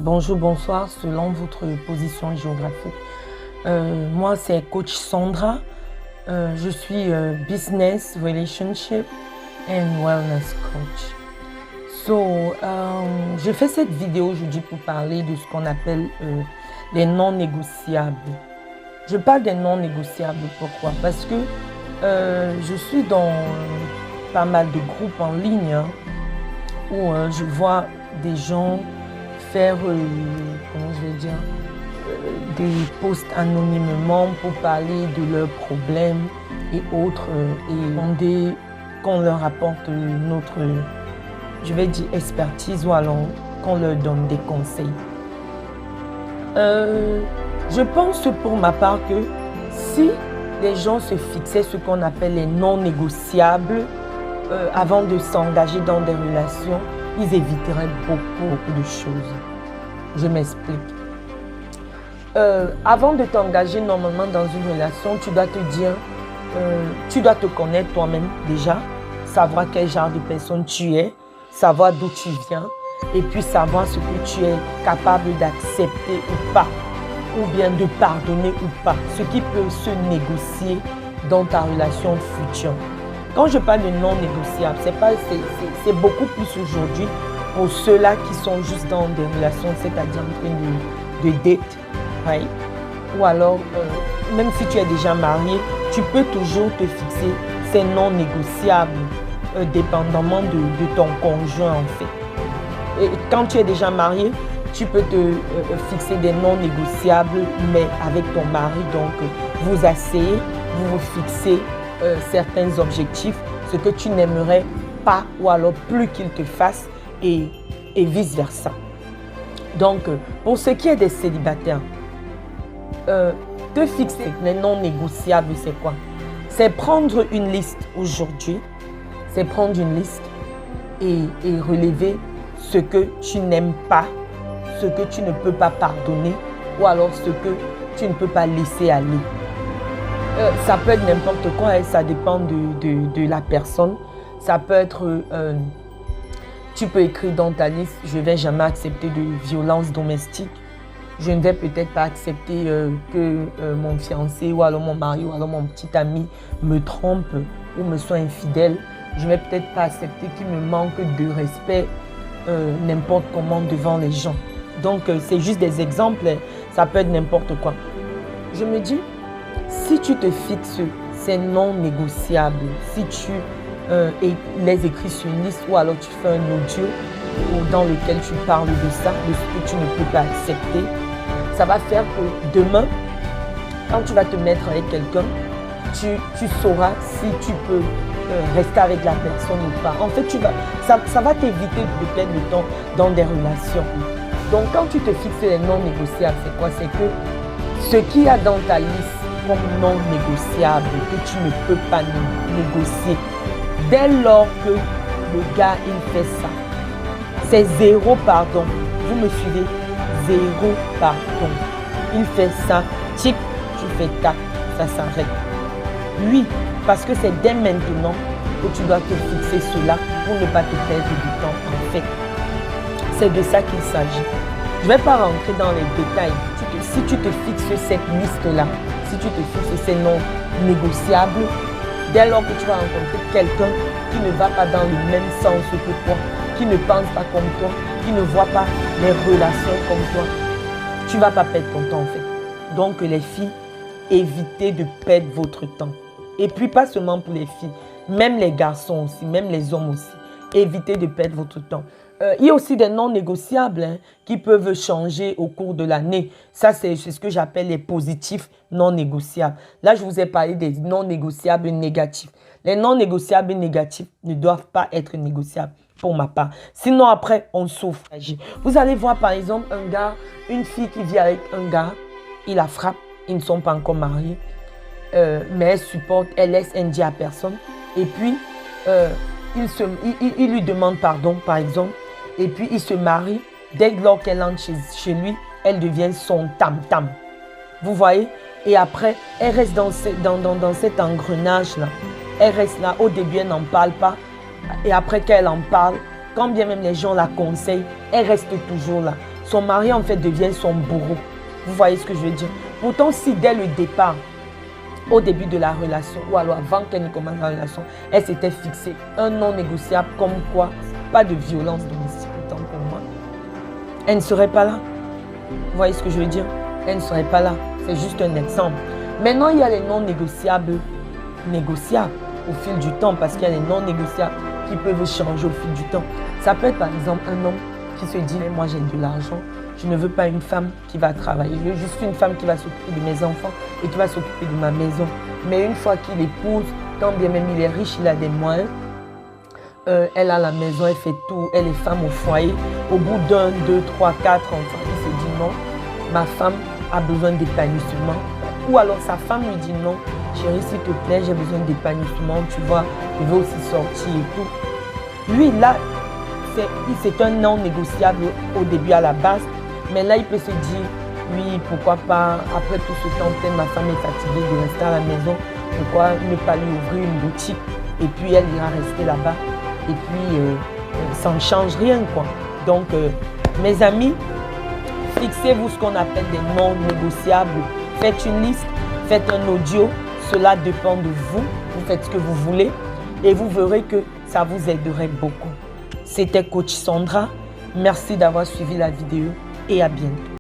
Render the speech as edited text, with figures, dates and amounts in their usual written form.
Bonjour, bonsoir, selon votre position géographique. Moi, c'est coach Sandra. Je suis Business, Relationship and Wellness Coach. Je fais cette vidéo aujourd'hui pour parler de ce qu'on appelle les non négociables. Je parle des non négociables, pourquoi? Parce que je suis dans pas mal de groupes en ligne où je vois des gens faire, comment je vais dire, des posts anonymement pour parler de leurs problèmes et autres et demander qu'on leur apporte notre, je vais dire, expertise ou alors qu'on leur donne des conseils. Je pense pour ma part que si les gens se fixaient ce qu'on appelle les non négociables avant de s'engager dans des relations, ils éviteraient beaucoup de choses. Je m'explique. Avant de t'engager normalement dans une relation, tu dois te dire, tu dois te connaître toi-même déjà, savoir quel genre de personne tu es, savoir d'où tu viens, et puis savoir ce que tu es capable d'accepter ou pas, ou bien de pardonner ou pas, ce qui peut se négocier dans ta relation future. Quand je parle de non négociable, c'est beaucoup plus aujourd'hui pour ceux-là qui sont juste dans des relations, c'est-à-dire en train de date, right? Ou alors, même si tu es déjà marié, tu peux toujours te fixer ces non négociables, dépendamment de ton conjoint en fait. Et quand tu es déjà marié, tu peux te fixer des non négociables, mais avec ton mari, donc vous asseyez, vous vous fixez certains objectifs, ce que tu n'aimerais pas ou alors plus qu'il te fasse et vice versa. Donc, pour ce qui est des célibataires, te fixer les non négociables, c'est quoi? C'est prendre une liste aujourd'hui, c'est prendre une liste et relever ce que tu n'aimes pas, ce que tu ne peux pas pardonner ou alors ce que tu ne peux pas laisser aller. Ça peut être n'importe quoi et ça dépend de la personne. Ça peut être, tu peux écrire dans ta liste, je ne vais jamais accepter de violence domestique. Je ne vais peut-être pas accepter que mon fiancé ou alors mon mari ou alors mon petit ami me trompe ou me soit infidèle. Je ne vais peut-être pas accepter qu'il me manque de respect n'importe comment devant les gens. Donc, c'est juste des exemples, ça peut être n'importe quoi. Je me dis, si tu te fixes ces non négociables, si tu les écris sur une liste ou alors tu fais un audio dans lequel tu parles de ça, de ce que tu ne peux pas accepter, ça va faire que demain, quand tu vas te mettre avec quelqu'un, tu sauras si tu peux rester avec la personne ou pas. En fait, ça va t'éviter de perdre le temps dans des relations. Donc, quand tu te fixes les non négociables, c'est quoi? C'est que ce qu'il y a dans ta liste comme non négociable, que tu ne peux pas négocier, dès lors que le gars, il fait ça, c'est zéro pardon. Vous me suivez? Zéro pardon. Il fait ça, tic, tu fais tac, ça s'arrête. Oui, parce que c'est dès maintenant que tu dois te fixer cela pour ne pas te perdre du temps en fait. C'est de ça qu'il s'agit. Je ne vais pas rentrer dans les détails. Si tu te fixes cette liste-là, si tu te fixes ces non négociables, dès lors que tu vas rencontrer quelqu'un qui ne va pas dans le même sens que toi, qui ne pense pas comme toi, qui ne voit pas les relations comme toi, tu ne vas pas perdre ton temps en fait. Donc les filles, évitez de perdre votre temps. Et puis pas seulement pour les filles, même les garçons aussi, même les hommes aussi. Évitez de perdre votre temps. Il y a aussi des non négociables qui peuvent changer au cours de l'année. Ça, c'est ce que j'appelle les positifs non négociables. Là, je vous ai parlé des non négociables négatifs. Les non négociables négatifs ne doivent pas être négociables pour ma part. Sinon, après, on souffre. Vous allez voir, par exemple, un gars, une fille qui vit avec un gars, il la frappe, ils ne sont pas encore mariés, mais elle supporte, elle laisse ND à personne. Et puis, il lui demande pardon, par exemple. Et puis, il se marie. Dès lors qu'elle entre chez lui, elle devient son tam-tam. Vous voyez? Et après, elle reste dans cet engrenage-là. Elle reste là. Au début, elle n'en parle pas. Et après qu'elle en parle, quand bien même les gens la conseillent, elle reste toujours là. son mari en fait devient son bourreau. Vous voyez ce que je veux dire? Pourtant, si dès le départ, au début de la relation, ou alors avant qu'elle ne commence la relation, elle s'était fixée un non négociable comme quoi, pas de violence domestique, autant pour moi, elle ne serait pas là. Vous voyez ce que je veux dire? Elle ne serait pas là. C'est juste un exemple. Maintenant, il y a les non négociables au fil du temps, parce qu'il y a les non négociables qui peuvent changer au fil du temps. Ça peut être par exemple un homme qui se dit, moi j'ai de l'argent, je ne veux pas une femme qui va travailler, je veux juste une femme qui va s'occuper de mes enfants et qui va s'occuper de ma maison. Mais une fois qu'il épouse, quand bien même il est riche, il a des moyens, elle a la maison, elle fait tout, elle est femme au foyer. Au bout d'un, deux, trois, quatre enfants, il se dit non, ma femme a besoin d'épanouissement. Ou alors sa femme lui dit non, chérie s'il te plaît, j'ai besoin d'épanouissement, tu vois, je veux aussi sortir et tout. Lui là, c'est un non négociable au début à la base, mais là il peut se dire, oui pourquoi pas, après tout ce temps, peut-être ma femme est fatiguée de rester à la maison, pourquoi ne pas lui ouvrir une boutique et puis elle ira rester là-bas. Et puis, ça ne change rien, quoi. Donc, mes amis, fixez-vous ce qu'on appelle des non négociables. Faites une liste, faites un audio. Cela dépend de vous. Vous faites ce que vous voulez et vous verrez que ça vous aiderait beaucoup. C'était Coach Sandra. Merci d'avoir suivi la vidéo et à bientôt.